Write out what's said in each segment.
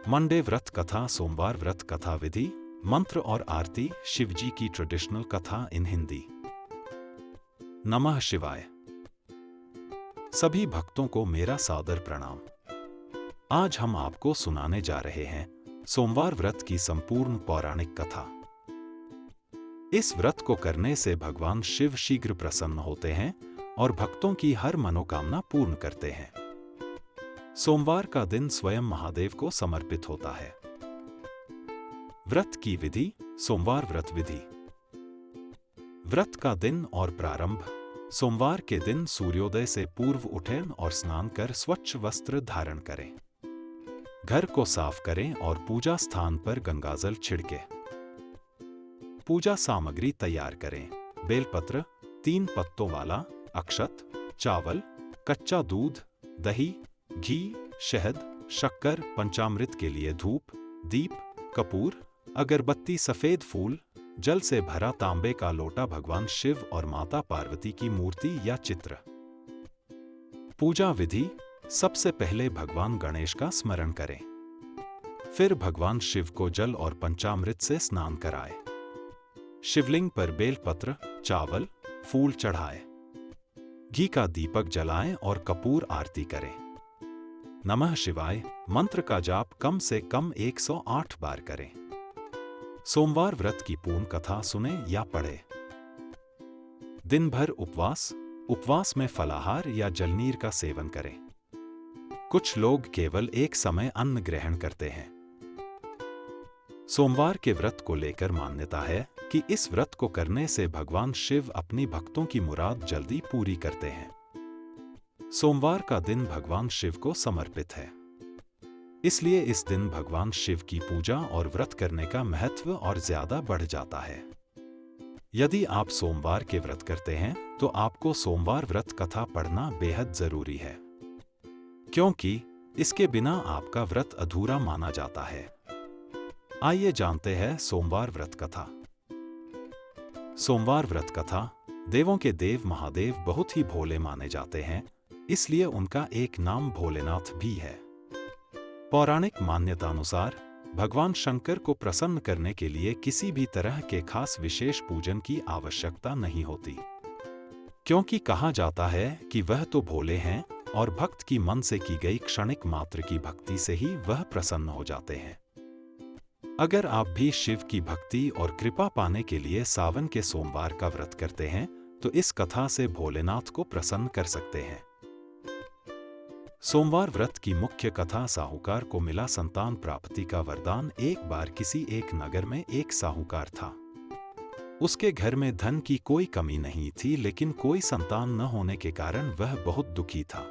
Monday व्रत कथा, सोमवार व्रत कथा विधि, मंत्र और आरती, शिवजी की ट्रेडिशनल कथा इन हिंदी। नमः शिवाय। सभी भक्तों को मेरा सादर प्रणाम। आज हम आपको सुनाने जा रहे हैं सोमवार व्रत की संपूर्ण पौराणिक कथा। इस व्रत को करने से भगवान शिव शीघ्र प्रसन्न होते हैं और भक्तों की हर मनोकामना पूर्ण करते हैं। सोमवार का दिन स्वयं महादेव को समर्पित होता है। व्रत की विधि। सोमवार व्रत विधि। व्रत का दिन और प्रारंभ। सोमवार के दिन सूर्योदय से पूर्व उठें और स्नान कर स्वच्छ वस्त्र धारण करें। घर को साफ करें और पूजा स्थान पर गंगाजल छिड़के। पूजा सामग्री तैयार करें। बेलपत्र, 3 पत्तों वाला, अक्षत, चावल, कच्चा दूध, दही, घी, शहद, शक्कर, पंचामृत के लिए धूप, दीप, कपूर, अगरबत्ती, सफेद फूल, जल से भरा तांबे का लोटा, भगवान शिव और माता पार्वती की मूर्ति या चित्र। पूजा विधि। सबसे पहले भगवान गणेश का स्मरण करें। फिर भगवान शिव को जल और पंचामृत से स्नान कराएं। शिवलिंग पर बेलपत्र, चावल, फूल चढ़ाएं। घी का दीपक जलाएं और कपूर आरती करें। नमः शिवाय मंत्र का जाप कम से कम 108 बार करें। सोमवार व्रत की पूर्ण कथा सुने या पढ़ें। दिन भर उपवास। उपवास में फलाहार या जलनीर का सेवन करें। कुछ लोग केवल एक समय अन्न ग्रहण करते हैं। सोमवार के व्रत को लेकर मान्यता है कि इस व्रत को करने से भगवान शिव अपनी भक्तों की मुराद जल्दी पूरी करते हैं। सोमवार का दिन भगवान शिव को समर्पित है, इसलिए इस दिन भगवान शिव की पूजा और व्रत करने का महत्व और ज्यादा बढ़ जाता है। यदि आप सोमवार के व्रत करते हैं तो आपको सोमवार व्रत कथा पढ़ना बेहद जरूरी है, क्योंकि इसके बिना आपका व्रत अधूरा माना जाता है। आइए जानते हैं सोमवार व्रत कथा। सोमवार व्रत कथा। देवों के देव महादेव बहुत ही भोले माने जाते हैं, इसलिए उनका एक नाम भोलेनाथ भी है। पौराणिक मान्यतानुसार भगवान शंकर को प्रसन्न करने के लिए किसी भी तरह के खास विशेष पूजन की आवश्यकता नहीं होती, क्योंकि कहा जाता है कि वह तो भोले हैं और भक्त की मन से की गई क्षणिक मात्र की भक्ति से ही वह प्रसन्न हो जाते हैं। अगर आप भी शिव की भक्ति और कृपा पाने के लिए सावन के सोमवार का व्रत करते हैं तो इस कथा से भोलेनाथ को प्रसन्न कर सकते हैं। सोमवार व्रत की मुख्य कथा। साहूकार को मिला संतान प्राप्ति का वरदान। एक बार किसी एक नगर में एक साहूकार था। उसके घर में धन की कोई कमी नहीं थी, लेकिन कोई संतान न होने के कारण वह बहुत दुखी था।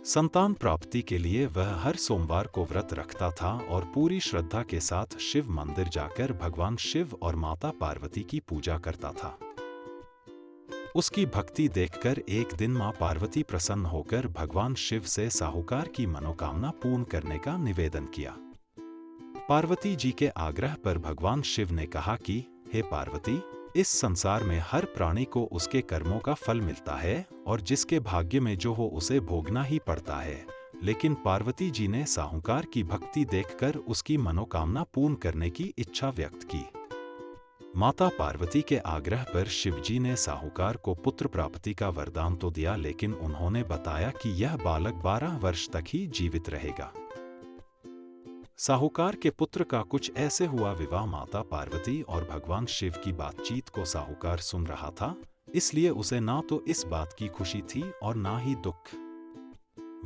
संतान प्राप्ति के लिए वह हर सोमवार को व्रत रखता था और पूरी श्रद्धा के साथ शिव मंदिर जाकर भगवान शिव और माता पार्वती की पूजा करता था। उसकी भक्ति देखकर एक दिन मां पार्वती प्रसन्न होकर भगवान शिव से साहूकार की मनोकामना पूर्ण करने का निवेदन किया। पार्वती जी के आग्रह पर भगवान शिव ने कहा कि हे पार्वती, इस संसार में हर प्राणी को उसके कर्मों का फल मिलता है और जिसके भाग्य में जो हो उसे भोगना ही पड़ता है। लेकिन पार्वती जी ने साहूकार की भक्ति देखकर उसकी मनोकामना पूर्ण करने की इच्छा व्यक्त की। माता पार्वती के आग्रह पर शिवजी ने साहूकार को पुत्र प्राप्ति का वरदान तो दिया, लेकिन उन्होंने बताया कि यह बालक 12 वर्ष तक ही जीवित रहेगा। साहूकार के पुत्र का कुछ ऐसे हुआ विवाह। माता पार्वती और भगवान शिव की बातचीत को साहूकार सुन रहा था, इसलिए उसे ना तो इस बात की खुशी थी और ना ही दुख।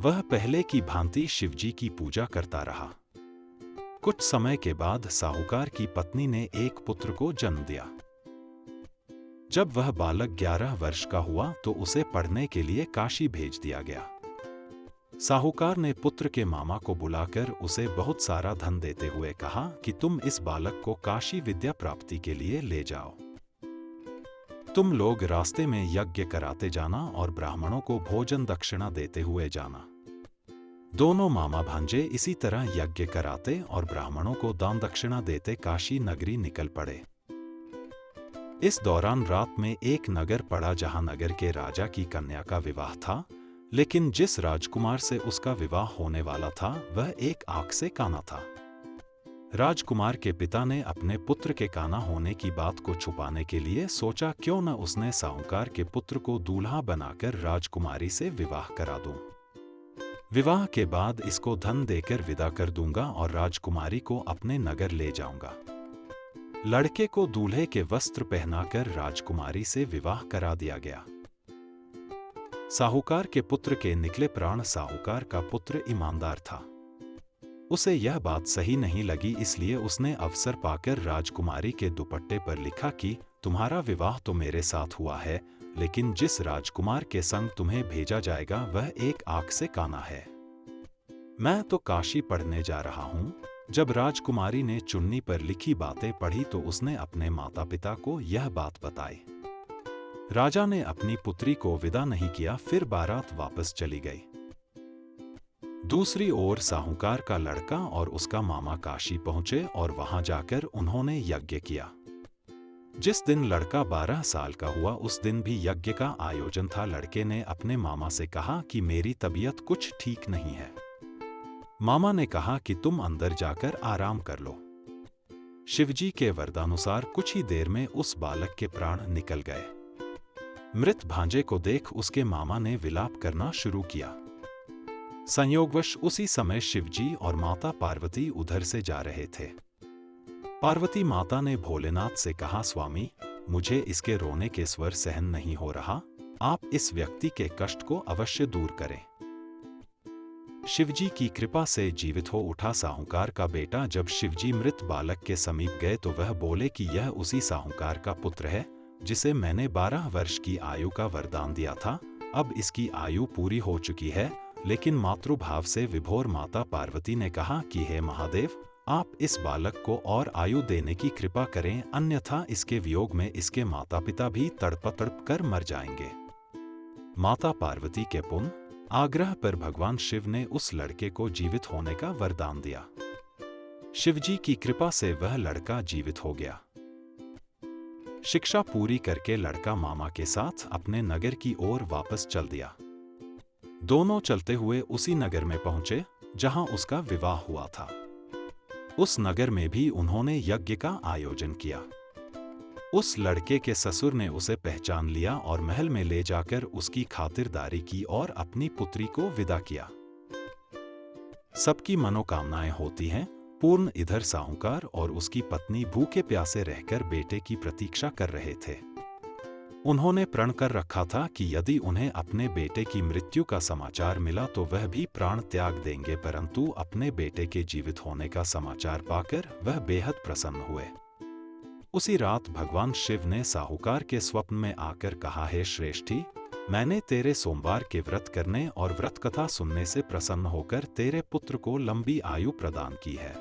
वह पहले की भांति शिवजी की पूजा करता रहा। कुछ समय के बाद साहूकार की पत्नी ने एक पुत्र को जन्म दिया। जब वह बालक 11 वर्ष का हुआ तो उसे पढ़ने के लिए काशी भेज दिया गया। साहूकार ने पुत्र के मामा को बुलाकर उसे बहुत सारा धन देते हुए कहा कि तुम इस बालक को काशी विद्या प्राप्ति के लिए ले जाओ। तुम लोग रास्ते में यज्ञ कराते जाना और ब्राह्मणों को भोजन दक्षिणा देते हुए जाना। दोनों मामा भांजे इसी तरह यज्ञ कराते और ब्राह्मणों को दान दक्षिणा देते काशी नगरी निकल पड़े। इस दौरान रात में एक नगर पड़ा जहां नगर के राजा की कन्या का विवाह था, लेकिन जिस राजकुमार से उसका विवाह होने वाला था वह एक आंख से काना था। राजकुमार के पिता ने अपने पुत्र के काना होने की बात को छुपाने के लिए सोचा क्यों न उसने साहूकार के पुत्र को दूल्हा बनाकर राजकुमारी से विवाह करा दूं। विवाह के बाद इसको धन देकर विदा कर दूंगा और राजकुमारी को अपने नगर ले जाऊंगा। लड़के को दूल्हे के वस्त्र पहनाकर राजकुमारी से विवाह करा दिया गया। साहूकार के पुत्र के निकले प्राण। साहूकार का पुत्र ईमानदार था। उसे यह बात सही नहीं लगी, इसलिए उसने अवसर पाकर राजकुमारी के दुपट्टे पर लिखा कि तुम्हारा विवाह तो मेरे साथ हुआ है, लेकिन जिस राजकुमार के संग तुम्हें भेजा जाएगा वह एक आंख से काना है। मैं तो काशी पढ़ने जा रहा हूँ। जब राजकुमारी ने चुन्नी पर लिखी बातें पढ़ी तो उसने अपने माता पिता को यह बात बताई। राजा ने अपनी पुत्री को विदा नहीं किया, फिर बारात वापस चली गई। दूसरी ओर साहूकार का लड़का और उसका मामा काशी पहुंचे और वहां जाकर उन्होंने यज्ञ किया। जिस दिन लड़का 12 साल का हुआ उस दिन भी यज्ञ का आयोजन था। लड़के ने अपने मामा से कहा कि मेरी तबीयत कुछ ठीक नहीं है। मामा ने कहा कि तुम अंदर जाकर आराम कर लो। शिवजी के वरदानुसार कुछ ही देर में उस बालक के प्राण निकल गए। मृत भांजे को देख उसके मामा ने विलाप करना शुरू किया। संयोगवश उसी समय शिवजी और माता पार्वती उधर से जा रहे थे। पार्वती माता ने भोलेनाथ से कहा, स्वामी, मुझे इसके रोने के स्वर सहन नहीं हो रहा, आप इस व्यक्ति के कष्ट को अवश्य दूर करें। शिवजी की कृपा से जीवित हो उठा साहूकार का बेटा। जब शिवजी मृत बालक के समीप गए तो वह बोले कि यह उसी साहूकार का पुत्र है जिसे मैंने 12 वर्ष की आयु का वरदान दिया था। अब इसकी आयु पूरी हो चुकी है। लेकिन मातृभाव से विभोर माता पार्वती ने कहा कि हे महादेव, आप इस बालक को और आयु देने की कृपा करें, अन्यथा इसके वियोग में इसके माता पिता भी तड़प तड़प कर मर जाएंगे। माता पार्वती के पुण्य आग्रह पर भगवान शिव ने उस लड़के को जीवित होने का वरदान दिया। शिवजी की कृपा से वह लड़का जीवित हो गया। शिक्षा पूरी करके लड़का मामा के साथ अपने नगर की ओर वापस चल दिया। दोनों चलते हुए उसी नगर में पहुंचे जहां उसका विवाह हुआ था। उस नगर में भी उन्होंने यज्ञ का आयोजन किया। उस लड़के के ससुर ने उसे पहचान लिया और महल में ले जाकर उसकी खातिरदारी की और अपनी पुत्री को विदा किया। सबकी मनोकामनाएं होती हैं पूर्ण। इधर साहूकार और उसकी पत्नी भूखे प्यासे रहकर बेटे की प्रतीक्षा कर रहे थे। उन्होंने प्रण कर रखा था कि यदि उन्हें अपने बेटे की मृत्यु का समाचार मिला तो वह भी प्राण त्याग देंगे, परंतु अपने बेटे के जीवित होने का समाचार पाकर वह बेहद प्रसन्न हुए। उसी रात भगवान शिव ने साहूकार के स्वप्न में आकर कहा, हे श्रेष्ठी, मैंने तेरे सोमवार के व्रत करने और व्रत कथा सुनने से प्रसन्न होकर तेरे पुत्र को लंबी आयु प्रदान की है।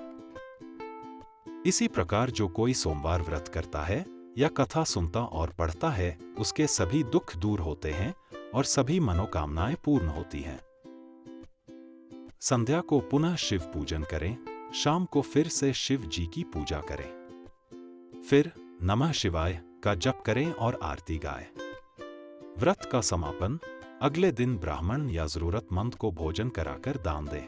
इसी प्रकार जो कोई सोमवार व्रत करता है या कथा सुनता और पढ़ता है उसके सभी दुख दूर होते हैं और सभी मनोकामनाएं पूर्ण होती हैं। संध्या को पुनः शिव पूजन करें, शाम को फिर से शिव जी की पूजा करें, फिर नमः शिवाय का जप करें और आरती गाएं। व्रत का समापन अगले दिन ब्राह्मण या जरूरतमंद को भोजन कराकर दान दें।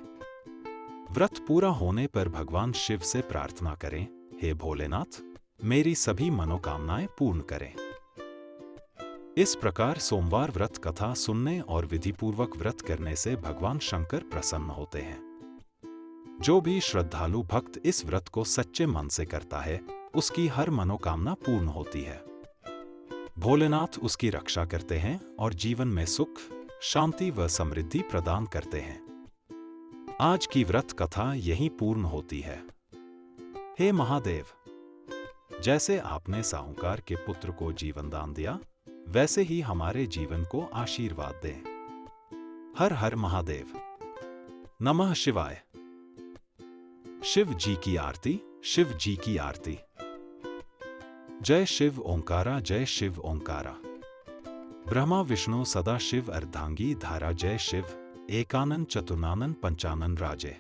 व्रत पूरा होने पर भगवान शिव से प्रार्थना करें, हे भोलेनाथ, मेरी सभी मनोकामनाएं पूर्ण करें। इस प्रकार सोमवार व्रत कथा सुनने और विधिपूर्वक व्रत करने से भगवान शंकर प्रसन्न होते हैं। जो भी श्रद्धालु भक्त इस व्रत को सच्चे मन से करता है उसकी हर मनोकामना पूर्ण होती है। भोलेनाथ उसकी रक्षा करते हैं और जीवन में सुख, शांति व समृद्धि प्रदान करते हैं। आज की व्रत कथा यहीं पूर्ण होती है। हे महादेव, जैसे आपने साहूकार के पुत्र को जीवन दान दिया वैसे ही हमारे जीवन को आशीर्वाद दें। हर हर महादेव। नमः शिवाय। शिव जी की आरती, शिव जी की आरती। जय शिव ओंकारा, जय शिव ओंकारा। ब्रह्मा विष्णु सदा शिव अर्धांगी धारा। जय शिव एकानन चतुर्नानन पंचानन राजे।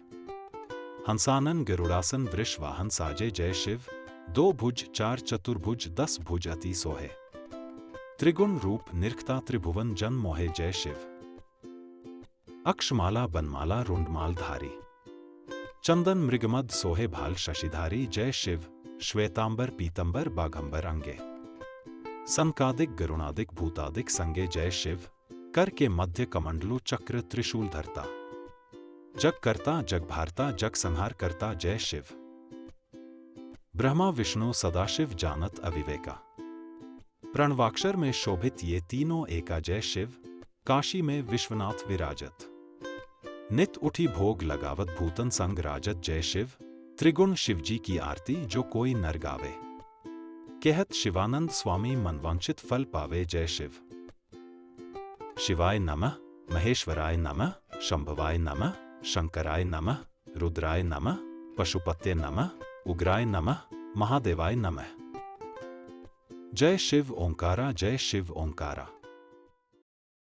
हंसानन गरुड़ासन वृष वाहन साजे। जय शिव 2 भुज 4 चतुर्भुज 10 भुज अति सोहे। त्रिगुण रूप निरखता त्रिभुवन जन मोहे। जय शिव। अक्षमाला बनमाला रुंडमाल धारी, चंदन मृगमद सोहे भाल शशिधारी। जय शिव। श्वेतांबर पीतंबर बाघंबर अंगे, संकादिक गरुणादिक भूतादिक संगे। जय शिव। कर के मध्य कमंडलु चक्र त्रिशूल धरता, जग करता जग भारता जग संहार करता। जय शिव। ब्रह्मा विष्णु सदाशिव जानत अविवेका, प्रणवाक्षर में शोभित ये तीनों एका। जय शिव। काशी में विश्वनाथ विराजत, नित उठी भोग लगावत भूतन संग राजत। जय शिव। त्रिगुण शिवजी की आरती जो कोई नर गावे, कहत शिवानंद स्वामी मनवांछित फल पावे। जय शिव। शिवाय नमः, महेश्वराय नमः, शंभवाय नमः, शंकराय नमः, रुद्राय नमः, पशुपते नमः, उग्राय नमः, महादेवाय नमः। जय शिव ओंकारा, जय शिव ओंकारा।